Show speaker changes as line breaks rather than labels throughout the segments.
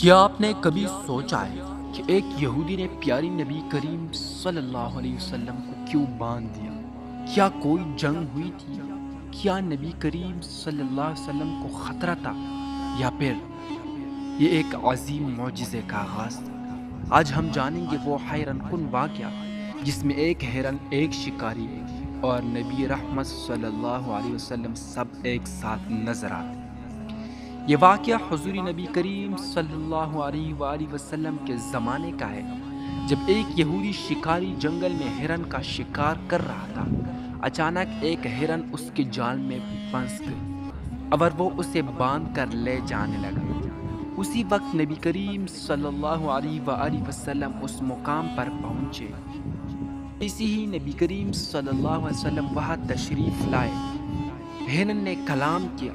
کیا آپ نے کبھی سوچا ہے کہ ایک یہودی نے پیاری نبی کریم صلی اللہ علیہ وسلم کو کیوں باندھ دیا؟ کیا کوئی جنگ ہوئی تھی؟ کیا نبی کریم صلی اللہ علیہ وسلم کو خطرہ تھا؟ یا پھر یہ ایک عظیم معجزے کا آغاز تھا؟ آج ہم جانیں گے وہ حیران کن واقعہ جس میں ایک ہرن، ایک شکاری اور نبی رحمت صلی اللہ علیہ وسلم سب ایک ساتھ نظر آتے ہیں۔ یہ واقعہ حضور نبی کریم صلی اللہ علیہ وآلہ وسلم کے زمانے کا ہے، جب ایک یہودی شکاری جنگل میں ہرن کا شکار کر رہا تھا۔ اچانک ایک ہرن اس کے جال میں پھنس گئی اور وہ اسے باندھ کر لے جانے لگا۔ اسی وقت نبی کریم صلی اللہ علیہ وآلہ وسلم اس مقام پر پہنچے۔ اسی ہی نبی کریم صلی اللہ علیہ وسلم وہاں تشریف لائے۔ ہرن نے کلام کیا،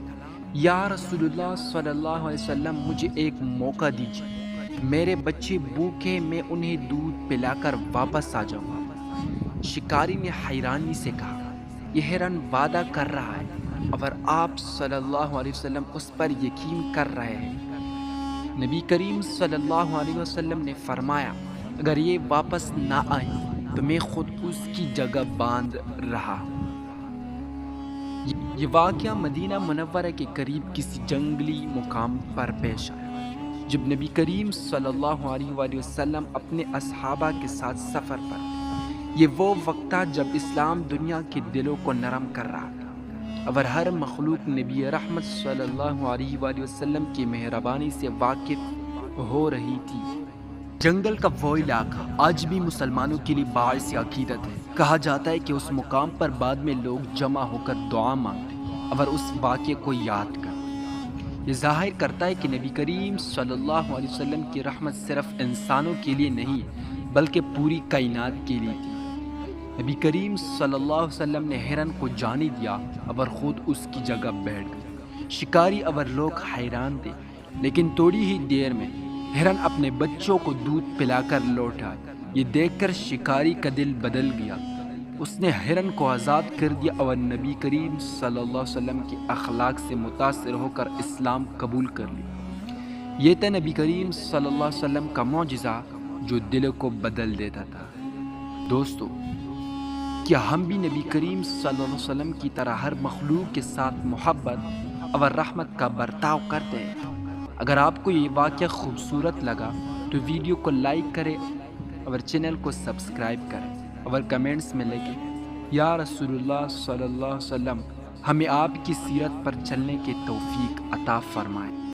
یا رسول اللہ صلی اللہ علیہ وسلم، مجھے ایک موقع دیجیے، میرے بچے بھوکے، میں انہیں دودھ پلا کر واپس آ جاؤں گا۔ شکاری نے حیرانی سے کہا، یہ ہرن وعدہ کر رہا ہے اور آپ صلی اللہ علیہ وسلم اس پر یقین کر رہے ہیں۔ نبی کریم صلی اللہ علیہ وسلم نے فرمایا، اگر یہ واپس نہ آئے تو میں خود اس کی جگہ باندھ رہا ہوں۔ یہ واقعہ مدینہ منورہ کے قریب کسی جنگلی مقام پر پیش آیا، جب نبی کریم صلی اللہ علیہ وآلہ وسلم اپنے اصحابہ کے ساتھ سفر پر۔ یہ وہ وقت تھا جب اسلام دنیا کے دلوں کو نرم کر رہا تھا اور ہر مخلوق نبی رحمت صلی اللہ علیہ وآلہ وسلم کی مہربانی سے واقف ہو رہی تھی۔ جنگل کا وہ علاقہ آج بھی مسلمانوں کے لیے باعث عقیدت ہے۔ کہا جاتا ہے کہ اس مقام پر بعد میں لوگ جمع ہو کر دعا مانگتے اور اس واقعے کو یاد کرتے۔ یہ ظاہر کرتا ہے کہ نبی کریم صلی اللہ علیہ وسلم کی رحمت صرف انسانوں کے لیے نہیں بلکہ پوری کائنات کے لیے تھی۔ نبی کریم صلی اللہ علیہ وسلم نے ہرن کو جانے دیا اور خود اس کی جگہ بیٹھ گئے۔ شکاری اور لوگ حیران تھے، لیکن تھوڑی ہی دیر میں ہرن اپنے بچوں کو دودھ پلا کر لوٹ آیا۔ یہ دیکھ کر شکاری کا دل بدل گیا۔ اس نے ہرن کو آزاد کر دیا اور نبی کریم صلی اللہ علیہ وسلم کے اخلاق سے متاثر ہو کر اسلام قبول کر لیا۔ یہ تھا نبی کریم صلی اللہ علیہ وسلم کا معجزہ جو دل کو بدل دیتا تھا۔ دوستو، کیا ہم بھی نبی کریم صلی اللہ علیہ وسلم کی طرح ہر مخلوق کے ساتھ محبت اور رحمت کا برتاؤ کرتے ہیں؟ اگر آپ کو یہ واقعہ خوبصورت لگا تو ویڈیو کو لائک کریں اور چینل کو سبسکرائب کریں اور کمنٹس میں لکھیں، یا رسول اللہ صلی اللہ علیہ وسلم، ہمیں آپ کی سیرت پر چلنے کی توفیق عطا فرمائیں۔